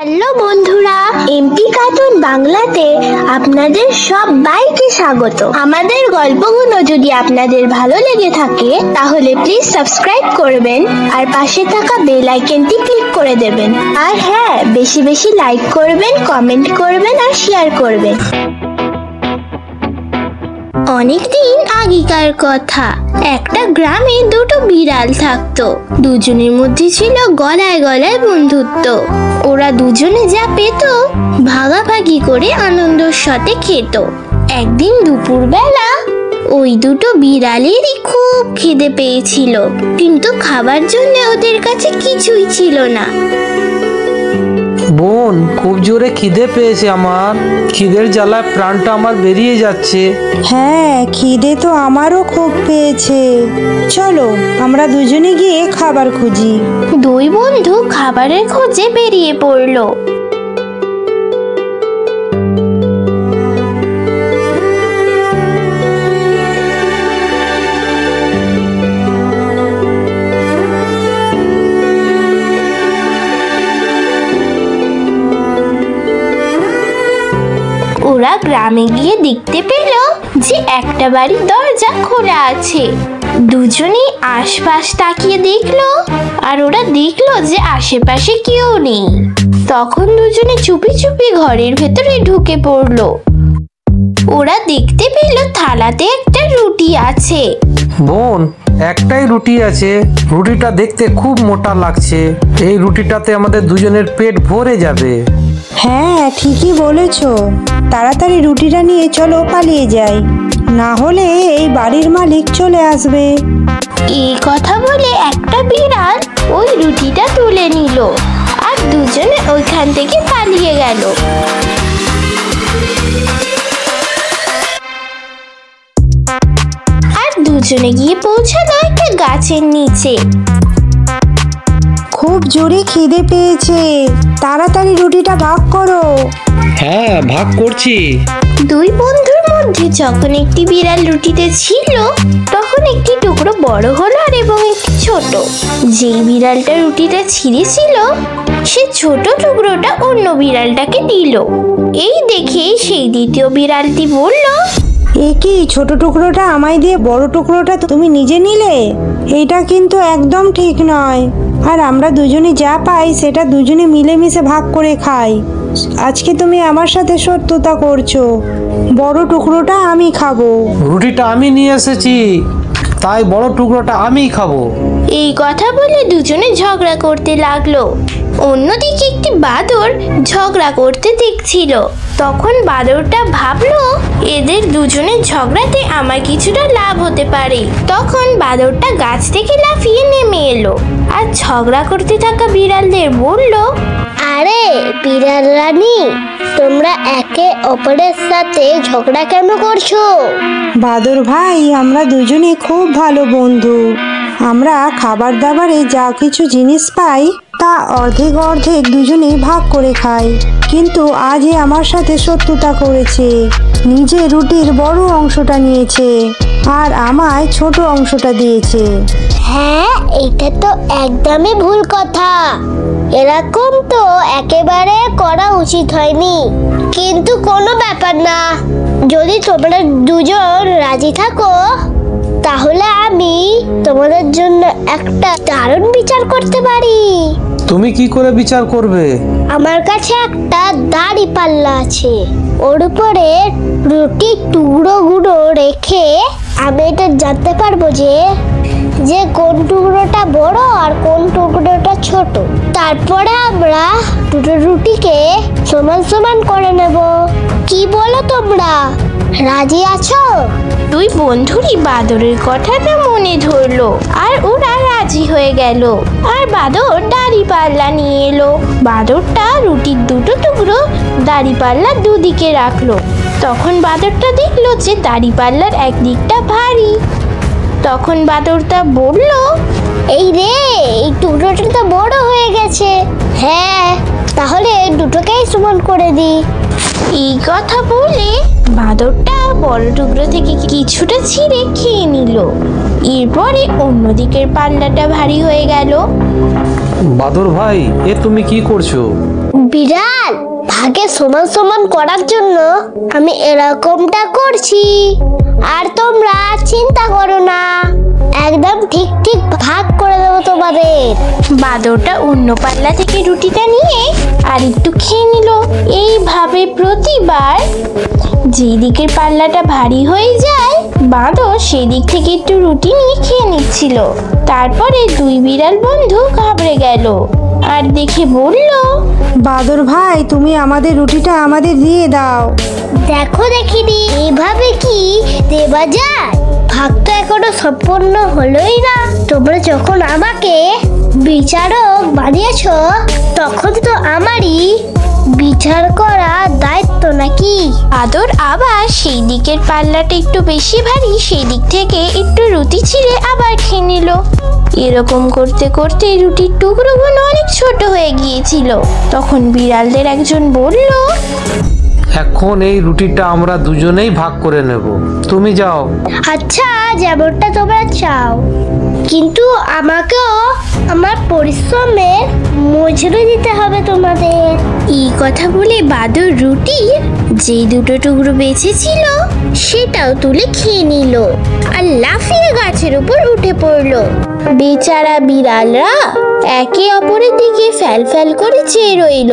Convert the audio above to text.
Hello বন্ধুরা, MP cartoon বাংলাতে আপনাদের সবাইকে স্বাগত। আমাদের গল্পগুলো যদি আপনাদের ভালো লেগে থাকে তাহলে প্লিজ সাবস্ক্রাইব করবেন আর পাশে থাকা বেল আইকনটি ক্লিক করে দেবেন। আর হ্যাঁ, বেশি বেশি লাইক করবেন, কমেন্ট করবেন আর শেয়ার করবেন। অনেকদিন আগেকার কথা, একটা গ্রামে দুটো বিড়াল থাকতো। দুজনের মধ্যে ছিল গলায় গলায় বন্ধুত্ব। ওরা দুজনে যা পেত ভাগাভাগি করে আনন্দের সাথে খেত। একদিন দুপুরবেলা ওই দুটো বিড়ালেরই খুব খিদে পেয়েছিল, কিন্তু খাবার জন্য ওদের কাছে কিছুই ছিল না। বোন, খুব জোরে খিদে পেয়েছে আমার। খিদের জ্বালায় প্রাণটা আমার বেরিয়ে যাচ্ছে। হ্যাঁ, খিদে তো আমারও খুব পেয়েছে। চলো আমরা দুজনে গিয়ে খাবার খুঁজি। দুই বন্ধু খাবারের খোঁজে বেরিয়ে পড়লো। ওরা গ্রামে গিয়ে দেখতে পেল যে একটা বাড়ির দরজা খোলা আছে। দুজনেই আশপাশ তাকিয়ে দেখলো, আর ওরা দেখলো যে আশেপাশে কেউ নেই। তখন দুজনে চুপি চুপি ঘরের ভেতরে ঢুকে পড়লো। ওরা দেখতে পেল থালাতে একটা রুটি আছে। বোন, একটাই রুটি আছে। রুটিটা দেখতে খুব মোটা লাগছে। এই রুটিটাতে আমাদের দুজনের পেট ভরে যাবে। হ্যাঁ, ঠিকই বলেছো। তাড়াতাড়ি রুটিটা নিয়ে চলো পালিয়ে যাই, না হলে এই বাড়ির মালিক চলে আসবে। এই কথা বলে একটা বিড়াল ওই রুটিটা তুলে নিল আর দুজনে ওইখান থেকে পালিয়ে গেল। আর দুজনে গিয়ে পৌঁছালো একটা গাছের নিচে। খুব জোরে খিদে পেয়েছে, তাড়াতাড়ি রুটিটা ভাগ করো। হ্যাঁ, ভাগ করছি। দুই বন্ধুর মধ্যে যখন একটি বিড়াল রুটিতে ছিল, তখন একটি টুকরো বড় হলো আর এবং একটি ছোট। যেই বিড়ালটা রুটিটা ছিঁড়েছিল সে ছোট টুকরোটা অন্য বিড়ালটাকে দিল। এই দেখে সেই দ্বিতীয় বিড়ালটি বলল, এ কি, ছোট টুকরোটা আমায় দিয়ে বড় টুকরোটা তুমি নিজে নিলে? এটা কিন্তু একদম ঠিক নয়। আর আমরা দুজনে যা পাই সেটা দুজনে মিলেমিশে ভাগ করে খাই। আজকে তুমি আমার সাথে শত্রুতা করছো। বড় টুকরোটা আমি খাবো। রুটিটা আমি নিয়ে এসেছি, তাই বড় টুকরোটা আমিই খাবো। এই কথা বলে দুজনে ঝগড়া করতে লাগলো। অন্যদিকে একটি বাদর ঝগড়া করতে দেখছিল। তখন বাদরটা ভাবলো, এদের দুজনের ঝগড়াতে আমার কিছুটা লাভ হতে পারে। তখন বাদরটা গাছ থেকে লাফিয়ে নেমে এলো আর ঝগড়া করতে থাকা বিড়ালদের বলল, আরে বিড়াল রানী, তোমরা একে অপরের সাথে ঝগড়া কেন করছো? বাদর ভাই, আমরা দুজনে খুব ভালো বন্ধু। আমরা খাবার দাবারে যা কিছু জিনিস পাই তা অর্ধেক অর্ধেক দুজনেই ভাগ করে খাই, কিন্তু আজ এ আমার সাথে শত্রুতা করেছে। নিজে রুটির বড় অংশটা নিয়েছে আর আমায় ছোট অংশটা দিয়েছে। হ্যাঁ, এটা তো একদমই ভুল কথা। এরকম তো একেবারে করা উচিত হয়নি। কিন্তু কোনো ব্যাপার না, যদি তোমরা দুজন রাজি থাকো তাহলে আমি তোমাদের জন্য একটা দারুণ বিচার করতে পারি। তুমি কি করে বিচার করবে? আমার কাছে একটা দাড়ি পাল্লা আছে, ওর উপরে রুটির টুকরোগুলো রেখে আমি এটা জানতে পারবো যে কোন টুকরোটা বড় আর কোন টুকরোটা ছোট। তারপরে আমরা দুটো রুটিকে সমান সমান করে নেব। কি বলো তোমরা, রাজি আছো? দুই বন্ধুরই বাদরের কথাটা মনে ধরলো আর ওরা রাজি হয়ে গেল। আর বাদর দাড়ি পাল্লা নিয়ে এলো। বাদরটা রুটির দুটো টুকরো দাড়ি পাল্লার দুদিকে রাখলো। তখন বাদরটা দেখলো যে দাড়ি পাল্লার একদিকটা ভারী। তখন বাদরটা বলল, এই রে, এই টুকরোটা তো বড় হয়ে গেছে। হ্যাঁ, তাহলে দুটোকেই সমান করে দিই। এই কথা বলে বাদরটা বড় টুকরো থেকে কিছুটা ছিঁড়ে খেয়ে নিল। এরপরে অন্যদিকের পাল্লাটা ভারী হয়ে গেল। বাদর ভাই, এ তুমি কি করছো? বিড়াল ভাগে সমান সমান করার জন্য আমি এরকমটা করছি। আর তোমরা চিন্তা করো না, একদম ঠিক ঠিক ভাগ করে দেবো তোমাদের। বাঁদরটা অন্য পাল্লা থেকে রুটিটা নিয়ে আর একটু খেয়ে নিল। এইভাবে প্রতিবার যেই দিকের পাল্লাটা ভারী হয়ে যায়, বাঁদর সেই দিক থেকে একটু রুটি নিয়ে খেয়ে নিচ্ছিল। তারপরে দুই বিড়াল বন্ধু ঘাবড়ে গেল আর দেখে বলল, বাদর ভাই, তুমি আমাদের রুটিটা আমাদের দিয়ে দাও। দেখো দেখিনি, এইভাবে কি দেওয়া যায়? ভাগ তো এখনো সম্পূর্ণ হলোই না। তোমরা যখন আমাকে বিচারক বানিয়েছো, তখন তো আমারই বিচার করা দায়িত্ব নাকি? বাঁদর আবার সেই দিকের পাল্লাটা একটু বেশি ভারী, সেই দিক থেকে একটু রুটি ছিঁড়ে আবার খেয়ে নিল। এরকম করতে করতে রুটির টুকরোগুলো অনেক ছোট হয়ে গিয়েছিল। তখন বিড়ালদের একজন বলল, এখন এই রুটিটা আমরা দুজনেই ভাগ করে নেব, তুমি যাও। আচ্ছা, যেমনটা তোমরা চাও, কিন্তু আমাকেও আমার পরিশ্রমের মজুরি দিতে হবে তোমাদের। এই কথা বলে বাঁদর রুটির যে দুটো টুকরো বেঁচেছিল সেটাও তুলে খেয়ে নিল আর লাফিয়ে গাছের উপর উঠে পড়ল। বেচারা বিড়ালরা একে অপরের দিকে ফ্যাল ফ্যাল করে চেয়ে রইল।